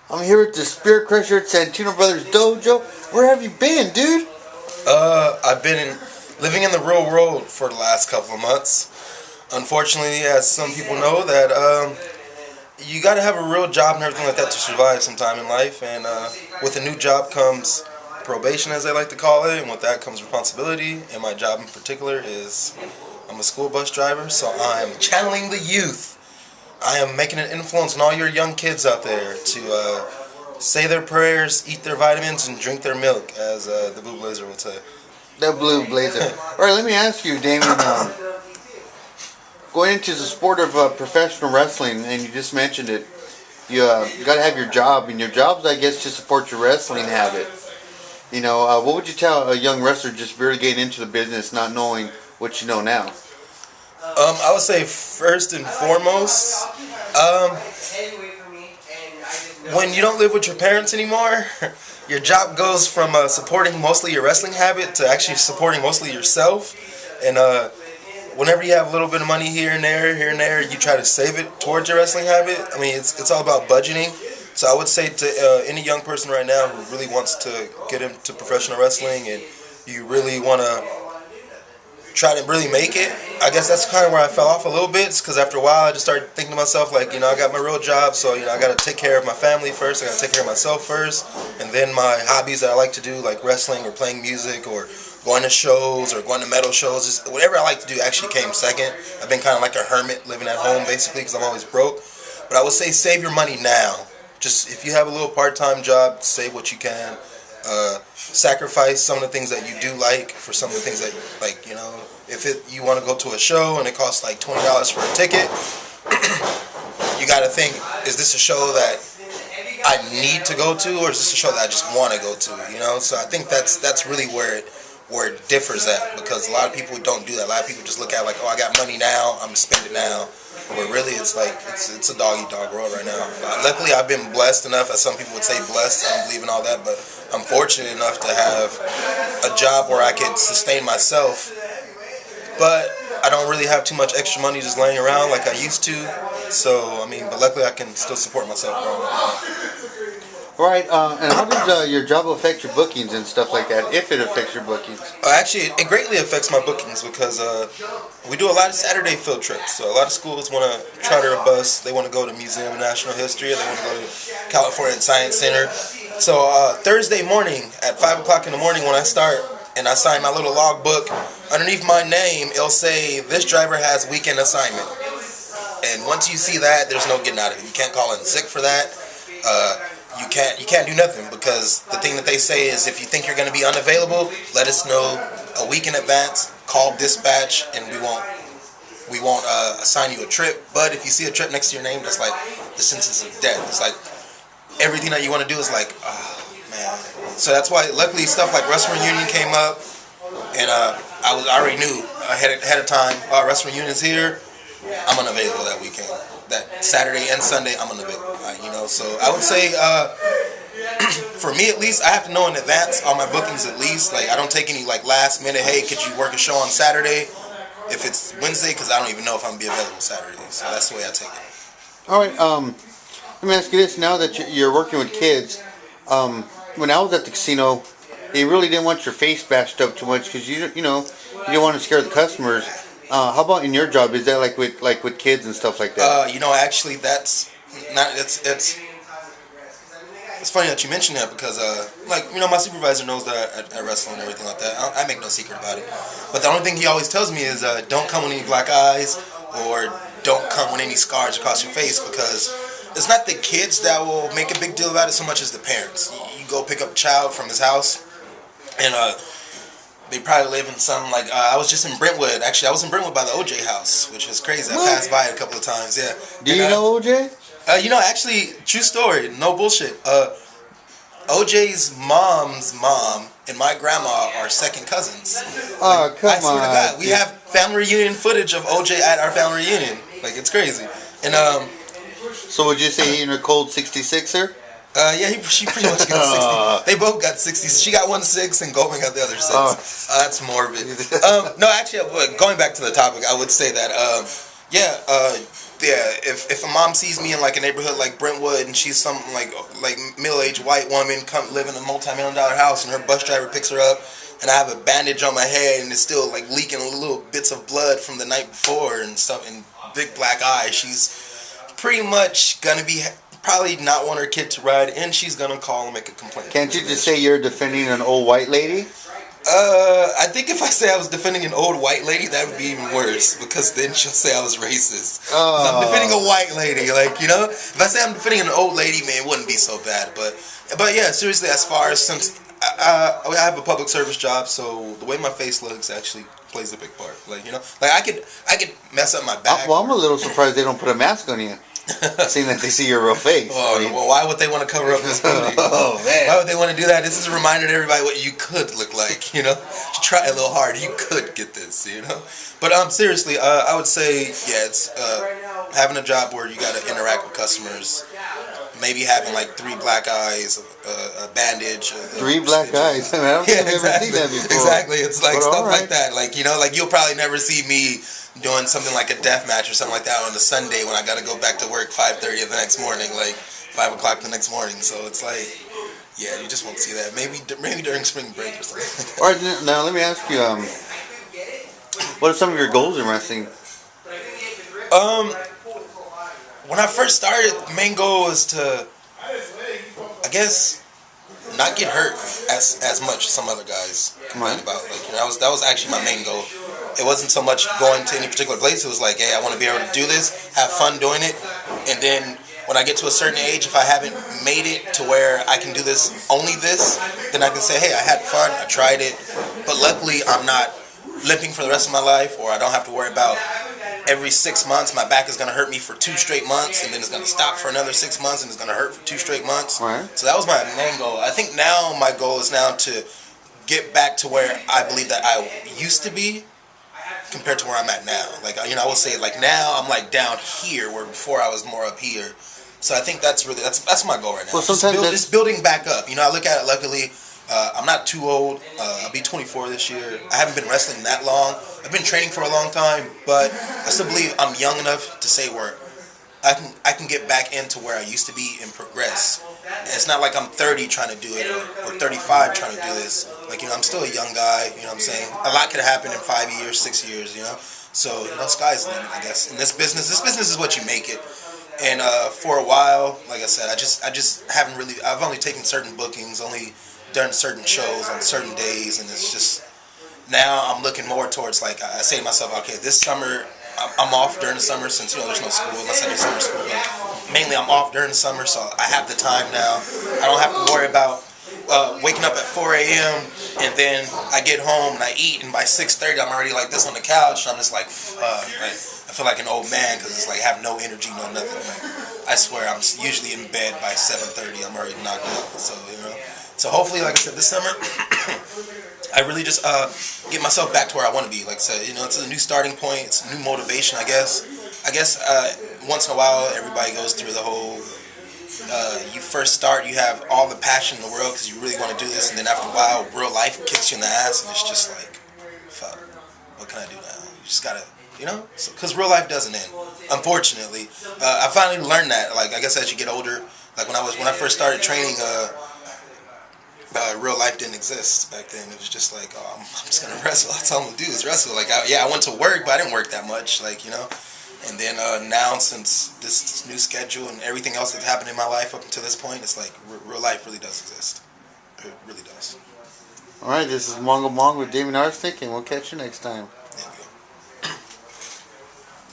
I'm here with the Spirit Crusher at Santino Brothers Dojo. Where have you been, dude? I've been living in the real world for the last couple of months. Unfortunately, as some people know, that you got to have a real job and everything like that to survive sometime in life. And with a new job comes probation, as they like to call it, and with that comes responsibility. And my job in particular is I'm a school bus driver, so I'm channeling the youth. I am making an influence on all your young kids out there to say their prayers, eat their vitamins, and drink their milk, as the Blue Blazer would say. The Blue Blazer. All right, let me ask you, Damien. Going into the sport of professional wrestling, and you just mentioned it, you got to have your job, and your job's, I guess, to support your wrestling habit. You know, what would you tell a young wrestler just barely getting into the business, not knowing what you know now? I would say first and foremost, when you don't live with your parents anymore, your job goes from supporting mostly your wrestling habit to actually supporting mostly yourself. And whenever you have a little bit of money here and there, you try to save it towards your wrestling habit. I mean, it's all about budgeting. So I would say to any young person right now who really wants to get into professional wrestling and you really want to try to really make it, I guess that's kind of where I fell off a little bit, because after a while I just started thinking to myself, like, you know, I got my real job, so, you know, I got to take care of my family first, I got to take care of myself first, and then my hobbies that I like to do, like wrestling or playing music or going to shows or going to metal shows, just whatever I like to do actually came second. I've been kind of like a hermit living at home, basically, because I'm always broke. But I would say save your money now. Just if you have a little part-time job, save what you can. Sacrifice some of the things that you do like for some of the things that, like, you know, if you want to go to a show and it costs like $20 for a ticket, you got to think, is this a show that I need to go to, or is this a show that I just want to go to, you know? So I think that's really where it differs at, because a lot of people don't do that. A lot of people just look at it like, oh, I got money now, I'm going to spend it now. But really, it's like, it's a dog-eat-dog world right now. Luckily, I've been blessed enough, as some people would say blessed, I don't believe in all that, but I'm fortunate enough to have a job where I can sustain myself, but I don't really have too much extra money just laying around like I used to. So, I mean, but luckily I can still support myself. All right, and how does your job affect your bookings and stuff like that, if it affects your bookings? Actually, it greatly affects my bookings, because we do a lot of Saturday field trips. So a lot of schools want to charter a bus. They want to go to Museum of National History, or they want to go to California Science Center. So Thursday morning at 5 o'clock in the morning when I start and I sign my little log book, underneath my name, it'll say, this driver has weekend assignment. And once you see that, there's no getting out of it. You can't call in sick for that. You can't do nothing, because the thing that they say is, if you think you're going to be unavailable, let us know a week in advance. Call dispatch, and we won't assign you a trip. But if you see a trip next to your name, that's like the sentence of death. It's like everything that you want to do is like, oh man. So that's why, luckily, stuff like Wrestling Reunion came up, and I already knew ahead of time. Wrestling Reunion's here. I'm unavailable that weekend. That Saturday and Sunday, I'm unavailable. You know, so I would say, for me at least, I have to know in advance on my bookings at least. Like, I don't take any like last minute, hey, could you work a show on Saturday? If it's Wednesday, because I don't even know if I'm gonna be available Saturday. So that's the way I take it. All right. Let me ask you this: now that you're working with kids, when I was at the casino, they really didn't want your face bashed up too much, because you didn't want to scare the customers. How about in your job? Is that like with kids and stuff like that? You know, actually, that's not. It's funny that you mentioned that, because like, you know, my supervisor knows that I wrestle and everything like that. I make no secret about it. But the only thing he always tells me is don't come with any black eyes, or don't come with any scars across your face, because it's not the kids that will make a big deal about it so much as the parents. You go pick up a child from his house, and they probably live in some, like, I was just in Brentwood. Actually, I was in Brentwood by the OJ house, which is crazy. I passed by it a couple of times, yeah. Do you know OJ? You know, actually, true story, no bullshit. OJ's mom's mom and my grandma are second cousins. Oh, like, come on. I swear to God, we have family reunion footage of OJ at our family reunion. Like, it's crazy. And so would you say you're in a cold 66er? Yeah, she pretty much got 60. They both got 60. She got 1.6 and Goldman got the other 6. That's morbid. No, actually, going back to the topic, I would say that, Yeah, if a mom sees me in like a neighborhood like Brentwood and she's some like middle-aged white woman come live in a multi-million-dollar house and her bus driver picks her up and I have a bandage on my head and it's still like leaking little bits of blood from the night before and stuff and big black eyes, she's pretty much gonna be probably not want her kid to ride and she's gonna call and make a complaint. Can't you just say you're defending an old white lady? I think if I say I was defending an old white lady, that would be even worse because then she'll say I was racist. I'm defending a white lady, like, you know. If I say I'm defending an old lady, man, it wouldn't be so bad. But yeah, seriously, as far as since I have a public service job, so the way my face looks actually plays a big part. Like, you know, like I could mess up my back. Well, I'm a little surprised they don't put a mask on you. Seeing that they see your real face. Oh, well, why would they want to cover up this booty? Oh, man. Why would they want to do that? This is a reminder to everybody what you could look like, you know? You try a little hard, you could get this, you know? But seriously, I would say, yeah, it's having a job where you got to interact with customers, maybe having like 3 black eyes, a bandage. 3 black eyes? I mean, I don't think I've ever seen that before. Exactly, it's like but stuff like that. Like, you know, like you'll probably never see me doing something like a death match or something like that on a Sunday when I got to go back to work 5:30 the next morning, like 5 o'clock the next morning. So it's like, yeah, you just won't see that. Maybe during spring break or something. All right, now let me ask you, what are some of your goals in wrestling? When I first started, the main goal was to, I guess, not get hurt as much as some other guys complain about. Like, you know, that was actually my main goal. It wasn't so much going to any particular place. It was like, hey, I want to be able to do this, have fun doing it, and then when I get to a certain age, if I haven't made it to where I can do this, only this, then I can say, hey, I had fun, I tried it, but luckily I'm not limping for the rest of my life, or I don't have to worry about every 6 months my back is going to hurt me for 2 straight months, and then it's going to stop for another 6 months, and it's going to hurt for 2 straight months. Right. So that was my main goal. I think now my goal is now to get back to where I believe that I used to be, compared to where I'm at now. Like, you know, I would say like now I'm like down here where before I was more up here. So I think that's my goal right now. Well, sometimes just building back up. You know, I look at it luckily. I'm not too old. I'll be 24 this year. I haven't been wrestling that long. I've been training for a long time, but I still believe I'm young enough to say where I can get back into where I used to be and progress. And it's not like I'm 30 trying to do it or 35 trying to do this. Like, you know, I'm still a young guy, you know what I'm saying? A lot could happen in 5 years, 6 years, you know? So, you know, sky's the limit, I guess. In this business is what you make it. And for a while, like I said, I just haven't really, I've only taken certain bookings, only done certain shows on certain days, and it's just, now I'm looking more towards, like, I say to myself, okay, this summer, I'm off during the summer since, you know, there's no school unless I do summer school, but mainly I'm off during the summer, so I have the time now. I don't have to worry about waking up at 4 a.m. and then I get home and I eat, and by 6:30 I'm already like this on the couch, and I'm just like, fuck, like, I feel like an old man because it's like I have no energy, no nothing. Like, I swear I'm usually in bed by 7:30. I'm already knocked out. So, you know, so hopefully, like I said, this summer I really just get myself back to where I want to be. Like I said, you know, it's a new starting point. It's a new motivation, I guess. Once in a while, everybody goes through the whole. You first start, you have all the passion in the world because you really want to do this, and then after a while, real life kicks you in the ass, and it's just like, fuck, what can I do now? You just gotta, you know, because real life doesn't end. Unfortunately, I finally learned that. Like, I guess as you get older, like when I first started training, real life didn't exist back then. It was just like, oh, I'm just gonna wrestle. That's all I'm gonna do is wrestle. Like, I went to work, but I didn't work that much. Like, you know. And then now, since this new schedule and everything else that's happened in my life up until this point, it's like real life really does exist. It really does. All right, this is Mongo Mong with Damien Arsenick, and we'll catch you next time.